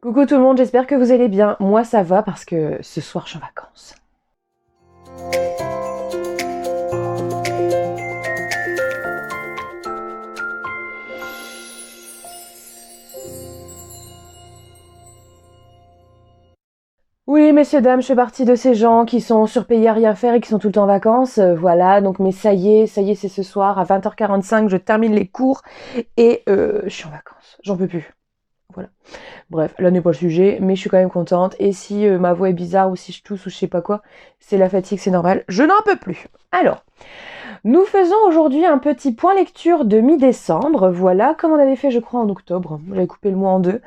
Coucou tout le monde, j'espère que vous allez bien. Moi ça va parce que ce soir je suis en vacances. Oui, messieurs, dames, je fais partie de ces gens qui sont surpayés à rien faire et qui sont tout le temps en vacances. Voilà, donc mais ça y est, c'est ce soir à 20h45, je termine les cours et je suis en vacances. J'en peux plus. Voilà. Bref, là n'est pas le sujet, mais je suis quand même contente. Et si ma voix est bizarre ou si je tousse ou je sais pas quoi, c'est la fatigue, c'est normal. Je n'en peux plus. Alors, nous faisons aujourd'hui un petit point lecture de mi-décembre. Voilà, comme on avait fait, je crois, en octobre. J'avais coupé le mois en deux.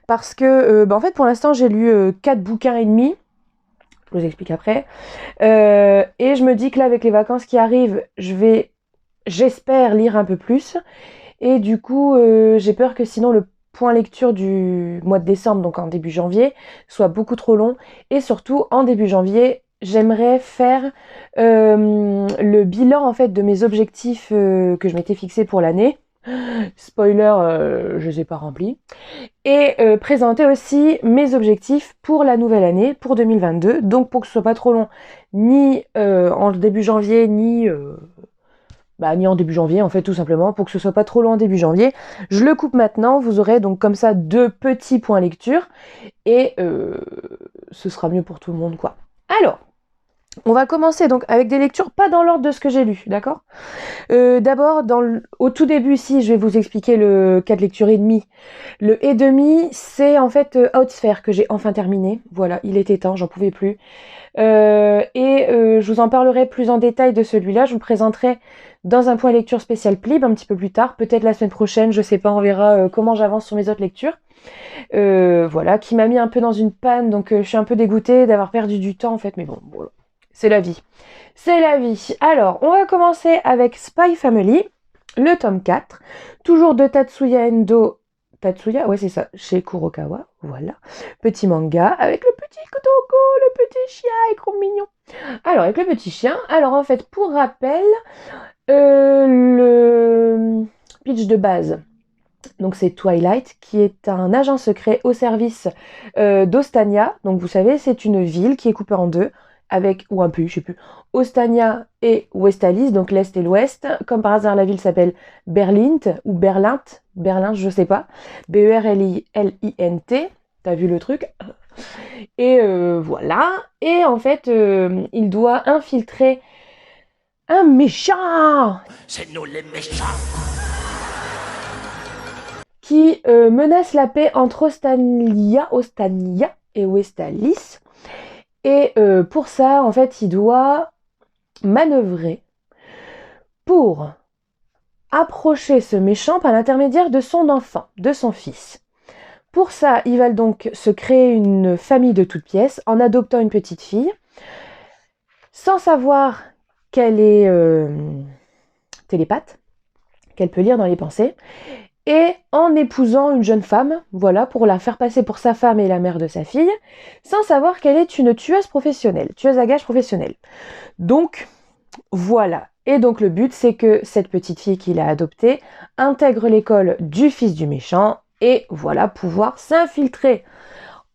Parce que, en fait, pour l'instant, j'ai lu 4 bouquins et demi. Je vous explique après. Et je me dis que là, avec les vacances qui arrivent, j'espère lire un peu plus. Et du coup, j'ai peur que sinon le point lecture du mois de décembre, donc en début janvier, soit beaucoup trop long. Et surtout, en début janvier, j'aimerais faire le bilan en fait de mes objectifs que je m'étais fixé pour l'année. Spoiler, je les ai pas remplis. Et présenter aussi mes objectifs pour la nouvelle année, pour 2022. Donc pour que ce soit pas trop long, ni en début janvier, ni en début janvier, en fait, tout simplement, pour que ce soit pas trop long en début janvier. Je le coupe maintenant, vous aurez donc comme ça 2 petits points lecture, et ce sera mieux pour tout le monde, quoi. Alors, on va commencer donc avec des lectures, pas dans l'ordre de ce que j'ai lu, d'accord ? D'abord, au tout début ici, je vais vous expliquer le cas de lecture et demi. Le et demi, c'est en fait Outsphere que j'ai enfin terminé. Voilà, il était temps, j'en pouvais plus. Je vous en parlerai plus en détail de celui-là. Je vous le présenterai dans un point lecture spécial Plib un petit peu plus tard, peut-être la semaine prochaine, je sais pas, on verra comment j'avance sur mes autres lectures. Voilà, qui m'a mis un peu dans une panne, donc je suis un peu dégoûtée d'avoir perdu du temps en fait, mais bon, voilà. C'est la vie. C'est la vie. Alors, on va commencer avec Spy Family, le tome 4, toujours de Tatsuya Endo. Tatsuya, ouais c'est ça, chez Kurokawa, voilà. Petit manga avec le petit Kotoko, le petit chien, il est trop mignon. Alors, avec le petit chien, alors en fait, pour rappel, le pitch de base, donc c'est Twilight, qui est un agent secret au service d'Ostania. Donc vous savez, c'est une ville qui est coupée en deux, ou un pays, je sais plus, Ostania et Westalis, donc l'Est et l'Ouest. Comme par hasard, la ville s'appelle Berlint, ou Berlint, je sais pas, Berlint, t'as vu le truc ? Et voilà, et en fait, il doit infiltrer un méchant. C'est nous les méchants. Qui menace la paix entre Ostania et Westalis. Et pour ça, en fait, il doit manœuvrer pour approcher ce méchant par l'intermédiaire de son enfant, de son fils. Pour ça, il va donc se créer une famille de toutes pièces en adoptant une petite fille, sans savoir qu'elle est télépathe, qu'elle peut lire dans les pensées, et en épousant une jeune femme, voilà, pour la faire passer pour sa femme et la mère de sa fille, sans savoir qu'elle est une tueuse à gages professionnelle. Donc, voilà. Et donc le but, c'est que cette petite fille qu'il a adoptée intègre l'école du fils du méchant, et voilà, pouvoir s'infiltrer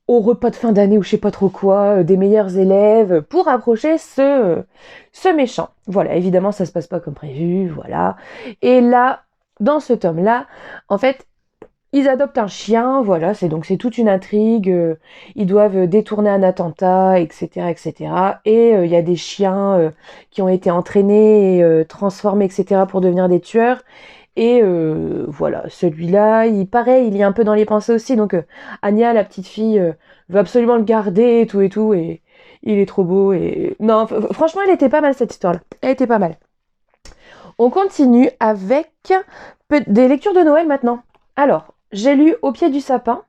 au repas de fin d'année ou je sais pas trop quoi, des meilleurs élèves, pour approcher ce méchant. Voilà, évidemment, ça se passe pas comme prévu, voilà. Et là, dans ce tome-là, en fait, ils adoptent un chien, voilà, c'est toute une intrigue, ils doivent détourner un attentat, etc., etc. Et il y a des chiens qui ont été entraînés et transformés, etc., pour devenir des tueurs. Et voilà, celui-là, il est un peu dans les pensées aussi, donc Anya, la petite fille, veut absolument le garder et tout, et il est trop beau, et... Non, franchement, elle était pas mal, cette histoire-là. Elle était pas mal. On continue avec des lectures de Noël maintenant. Alors, j'ai lu Au pied du sapin.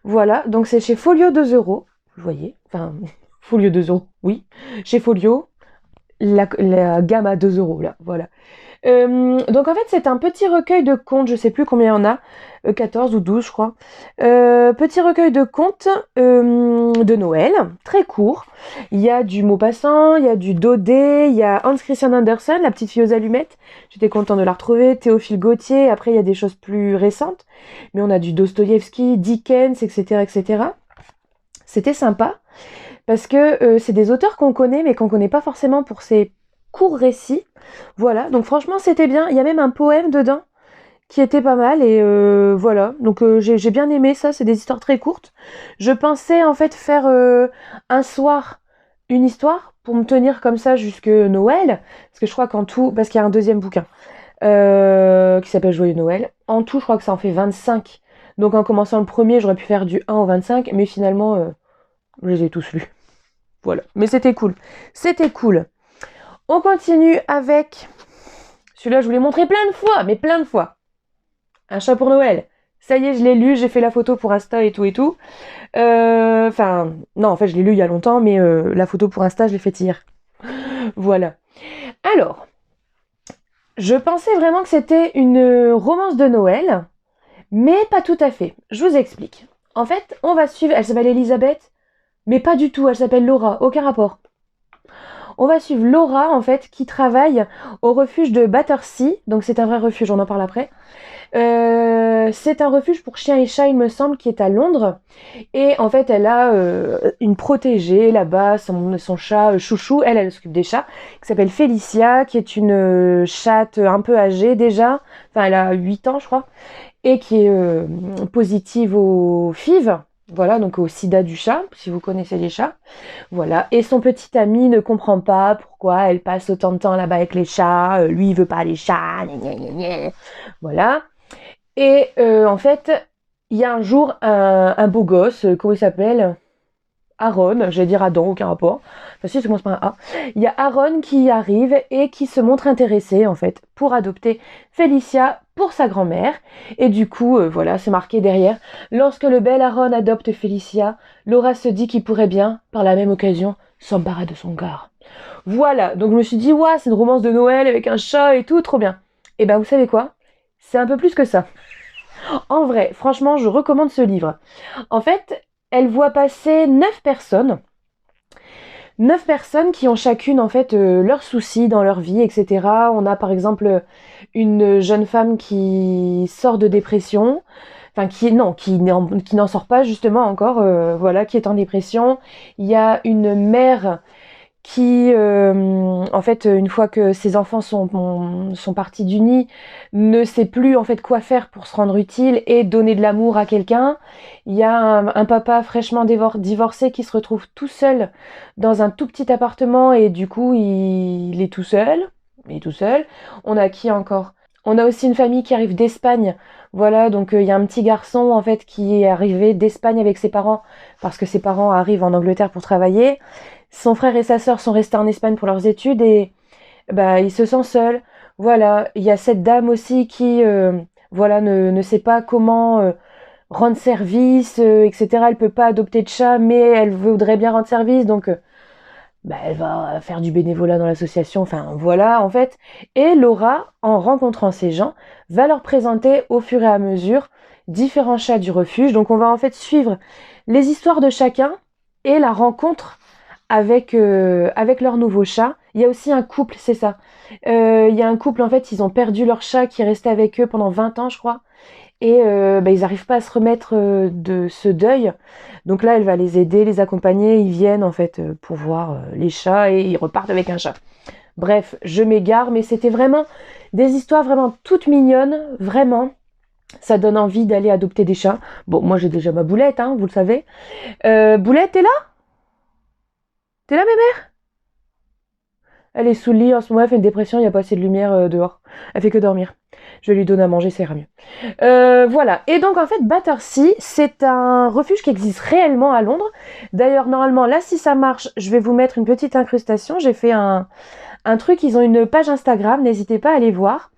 Voilà, donc c'est chez Folio 2€. Vous voyez, enfin, Folio 2€, oui. Chez Folio, la gamme à 2€, là, voilà. Donc en fait, c'est un petit recueil de contes, je sais plus combien il y en a, 14 ou 12 je crois. Petit recueil de contes de Noël, très court. Il y a du Maupassant, il y a du Daudet, il y a Hans Christian Andersen, La petite fille aux allumettes. J'étais contente de la retrouver. Théophile Gautier, après il y a des choses plus récentes. Mais on a du Dostoïevski, Dickens, etc., etc. C'était sympa parce que c'est des auteurs qu'on connaît mais qu'on connaît pas forcément pour ces courts récits. Voilà, donc franchement c'était bien. Il y a même un poème dedans qui était pas mal et voilà. Donc j'ai bien aimé ça, c'est des histoires très courtes. Je pensais en fait faire un soir une histoire pour me tenir comme ça jusque Noël, parce que je crois qu'en tout, parce qu'il y a un deuxième bouquin qui s'appelle Joyeux Noël. En tout, je crois que ça en fait 25. Donc en commençant le premier, j'aurais pu faire du 1 au 25, mais finalement, je les ai tous lus. Voilà. Mais c'était cool. C'était cool. On continue avec... Celui-là, je vous l'ai montré plein de fois, mais plein de fois. Un chat pour Noël. Ça y est, je l'ai lu, j'ai fait la photo pour Insta et tout et tout. Enfin, non, en fait, je l'ai lu il y a longtemps, mais la photo pour Insta, je l'ai faite hier. Voilà. Alors, je pensais vraiment que c'était une romance de Noël, mais pas tout à fait. Je vous explique. En fait, on va suivre... Elle s'appelle Elisabeth, mais pas du tout, elle s'appelle Laura, aucun rapport. On va suivre Laura, en fait, qui travaille au refuge de Battersea. Donc c'est un vrai refuge, on en parle après. C'est un refuge pour chiens et chats, il me semble, qui est à Londres. Et en fait, elle a une protégée là-bas, son chat chouchou. Elle s'occupe des chats, qui s'appelle Félicia, qui est une chatte un peu âgée déjà. Enfin, elle a 8 ans, je crois. Et qui est positive au FIV. Voilà, donc au sida du chat, si vous connaissez les chats. Voilà. Et son petit ami ne comprend pas pourquoi elle passe autant de temps là-bas avec les chats. Lui, il veut pas les chats. Gna, gna, gna, gna. Voilà. Et en fait, il y a un jour un beau gosse, comment il s'appelle? Aaron, j'allais dire Adam, aucun rapport. Enfin si, ça commence par un A. Il y a Aaron qui arrive et qui se montre intéressé, en fait, pour adopter Félicia pour sa grand-mère. Et du coup, voilà, c'est marqué derrière. Lorsque le bel Aaron adopte Félicia, Laura se dit qu'il pourrait bien, par la même occasion, s'embarrasser de son gars. Voilà, donc je me suis dit, ouais, c'est une romance de Noël avec un chat et tout, trop bien. Et ben, vous savez quoi? C'est un peu plus que ça. En vrai, franchement, je recommande ce livre. En fait, elle voit passer 9 personnes. 9 personnes qui ont chacune en fait leurs soucis dans leur vie, etc. On a par exemple une jeune femme qui sort de dépression, enfin qui n'en sort pas justement encore, voilà, qui est en dépression. Il y a une mère qui, en fait, une fois que ses enfants sont partis du nid, ne sait plus en fait quoi faire pour se rendre utile et donner de l'amour à quelqu'un. Il y a un papa fraîchement divorcé qui se retrouve tout seul dans un tout petit appartement et du coup il est tout seul. Il est tout seul. On a qui encore? On a aussi une famille qui arrive d'Espagne. Voilà, donc il y a un petit garçon en fait qui est arrivé d'Espagne avec ses parents parce que ses parents arrivent en Angleterre pour travailler. Son frère et sa sœur sont restés en Espagne pour leurs études et bah il se sent seul. Voilà, il y a cette dame aussi qui voilà ne sait pas comment rendre service, etc. Elle peut pas adopter de chat, mais elle voudrait bien rendre service, donc bah, elle va faire du bénévolat dans l'association. Enfin voilà en fait. Et Laura, en rencontrant ces gens, va leur présenter au fur et à mesure différents chats du refuge. Donc on va en fait suivre les histoires de chacun et la rencontre avec leur nouveau chat. Il y a aussi un couple, c'est ça. Il y a un couple, en fait, ils ont perdu leur chat qui est resté avec eux pendant 20 ans, je crois. Et bah, ils n'arrivent pas à se remettre de ce deuil. Donc là, elle va les aider, les accompagner. Ils viennent, en fait, pour voir les chats et ils repartent avec un chat. Bref, je m'égare, mais c'était vraiment des histoires vraiment toutes mignonnes, vraiment. Ça donne envie d'aller adopter des chats. Bon, moi, j'ai déjà ma Boulette, hein, vous le savez. Boulette, t'es là? T'es là, mémère? Elle est sous le lit en ce moment, elle fait une dépression, il n'y a pas assez de lumière dehors. Elle fait que dormir. Je vais lui donner à manger, ça ira mieux. Voilà. Et donc en fait, Battersea, c'est un refuge qui existe réellement à Londres. D'ailleurs, normalement, là, si ça marche, je vais vous mettre une petite incrustation. J'ai fait un truc, ils ont une page Instagram, n'hésitez pas à aller voir.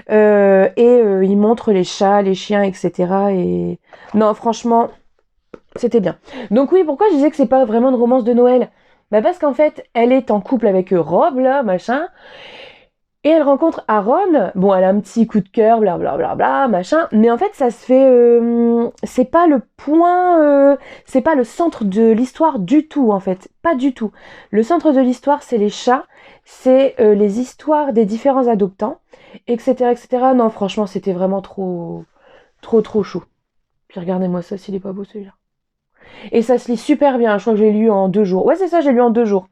Ils montrent les chats, les chiens, etc. Et non, franchement, c'était bien. Donc oui, pourquoi je disais que c'est pas vraiment une romance de Noël? Bah parce qu'en fait, elle est en couple avec Rob, là, machin. Et elle rencontre Aaron. Bon, elle a un petit coup de cœur, blablabla, machin. Mais en fait, ça se fait. C'est pas le point. C'est pas le centre de l'histoire du tout, en fait. Pas du tout. Le centre de l'histoire, c'est les chats. C'est les histoires des différents adoptants, etc., etc. Non, franchement, c'était vraiment trop, trop, trop chou. Puis regardez-moi ça, s'il est pas beau celui-là. Et ça se lit super bien. Je crois que j'ai lu en 2 jours. Ouais, c'est ça, j'ai lu en 2 jours.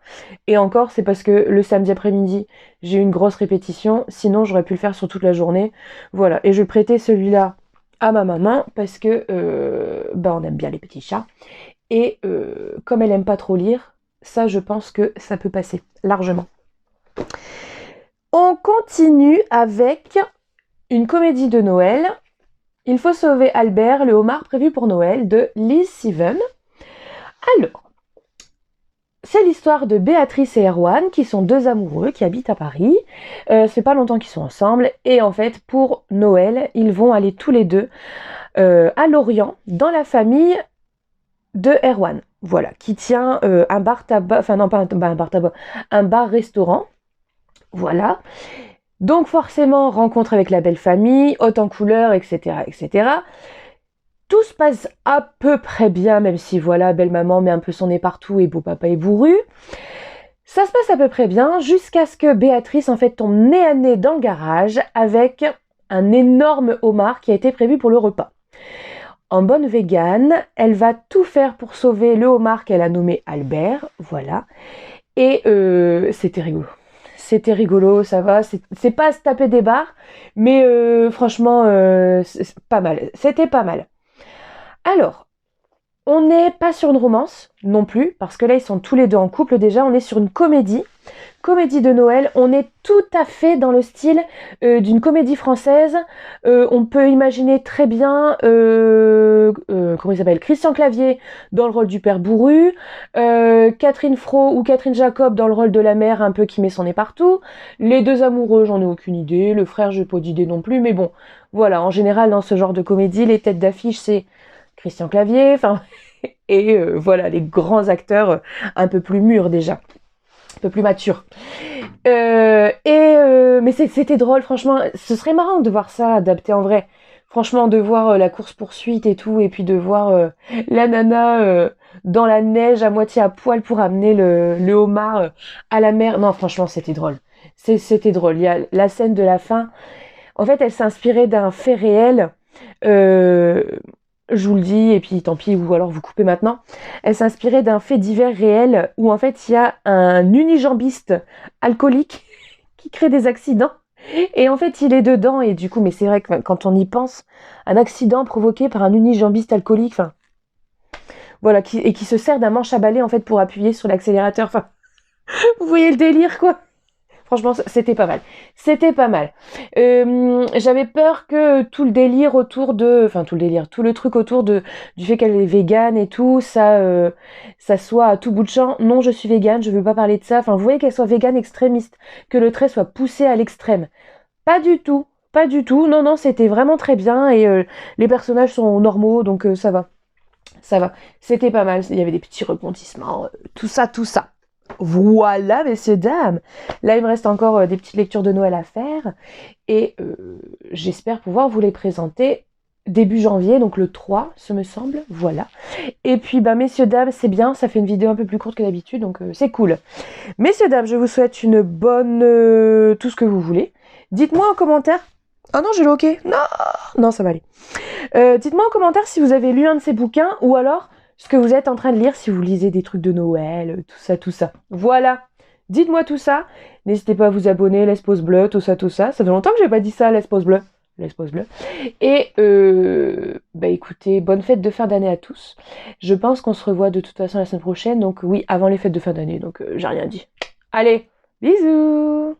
Et encore, c'est parce que le samedi après-midi, j'ai eu une grosse répétition. Sinon, j'aurais pu le faire sur toute la journée. Voilà. Et je prêtais celui-là à ma maman parce que on aime bien les petits chats. Et comme elle aime pas trop lire, ça, je pense que ça peut passer largement. On continue avec une comédie de Noël. Il faut sauver Albert, le homard prévu pour Noël, de Liz Seven. Alors, c'est l'histoire de Béatrice et Erwan, qui sont deux amoureux qui habitent à Paris. C'est pas longtemps qu'ils sont ensemble. Et en fait, pour Noël, ils vont aller tous les deux à Lorient, dans la famille de Erwan. Voilà, qui tient un bar tabac, enfin non pas un bar tabac, un bar-restaurant. Voilà. Donc forcément, rencontre avec la belle famille, haute en couleur, etc., etc. Tout se passe à peu près bien, même si voilà, belle maman met un peu son nez partout et beau papa est bourru. Ça se passe à peu près bien, jusqu'à ce que Béatrice en fait tombe nez à nez dans le garage avec un énorme homard qui a été prévu pour le repas. En bonne végane, elle va tout faire pour sauver le homard qu'elle a nommé Albert, voilà. Et c'était rigolo. C'était rigolo, ça va. C'est pas à se taper des barres, mais franchement, c'est pas mal. C'était pas mal. Alors, on n'est pas sur une romance non plus, parce que là, ils sont tous les deux en couple déjà. On est sur une comédie de Noël. On est tout à fait dans le style d'une comédie française. On peut imaginer très bien, comment il s'appelle, Christian Clavier dans le rôle du père bourru, Catherine Fro ou Catherine Jacob dans le rôle de la mère un peu qui met son nez partout. Les deux amoureux, j'en ai aucune idée. Le frère, j'ai pas d'idée non plus. Mais bon, voilà, en général, dans ce genre de comédie, les têtes d'affiche, c'est Christian Clavier, enfin, et voilà, les grands acteurs un peu plus mûrs déjà, un peu plus matures. Mais c'était drôle, franchement, ce serait marrant de voir ça adapté en vrai. Franchement, de voir la course-poursuite et tout, et puis de voir la nana dans la neige à moitié à poil pour amener le homard à la mer. Non, franchement, c'était drôle. C'était drôle. Il y a la scène de la fin. En fait, elle s'inspirait d'un fait réel. Je vous le dis, et puis tant pis, ou alors vous coupez maintenant. Elle s'inspirait d'un fait divers réel où en fait il y a un unijambiste alcoolique qui crée des accidents. Et en fait il est dedans, et du coup, mais c'est vrai que quand on y pense, un accident provoqué par un unijambiste alcoolique, enfin, voilà, et qui se sert d'un manche à balai en fait pour appuyer sur l'accélérateur. Enfin, vous voyez le délire quoi. Franchement, c'était pas mal. C'était pas mal. J'avais peur que tout le délire autour de... Enfin, tout le délire, tout le truc autour du fait qu'elle est végane et tout, ça soit à tout bout de champ. Non, je suis végane, je veux pas parler de ça. Enfin, vous voyez qu'elle soit végane extrémiste, que le trait soit poussé à l'extrême. Pas du tout. Pas du tout. Non, non, c'était vraiment très bien et les personnages sont normaux, donc ça va. Ça va. C'était pas mal. Il y avait des petits rebondissements, tout ça, tout ça. Voilà, messieurs, dames. Là, il me reste encore des petites lectures de Noël à faire. Et j'espère pouvoir vous les présenter début janvier, donc le 3, ce me semble. Voilà. Et puis, messieurs, dames, c'est bien. Ça fait une vidéo un peu plus courte que d'habitude, donc c'est cool. Messieurs, dames, je vous souhaite une bonne... tout ce que vous voulez. Dites-moi en commentaire... Oh non, j'ai le OK. Non, non, ça va aller. Dites-moi en commentaire si vous avez lu un de ces bouquins ou alors ce que vous êtes en train de lire, si vous lisez des trucs de Noël, tout ça, tout ça. Voilà. Dites-moi tout ça. N'hésitez pas à vous abonner, laisse pouce bleu, tout ça, tout ça. Ça fait longtemps que j'ai pas dit ça, laisse pouce bleu. Laisse pouce bleu. Et écoutez, bonne fête de fin d'année à tous. Je pense qu'on se revoit de toute façon la semaine prochaine. Donc oui, avant les fêtes de fin d'année. Donc j'ai rien dit. Allez, bisous.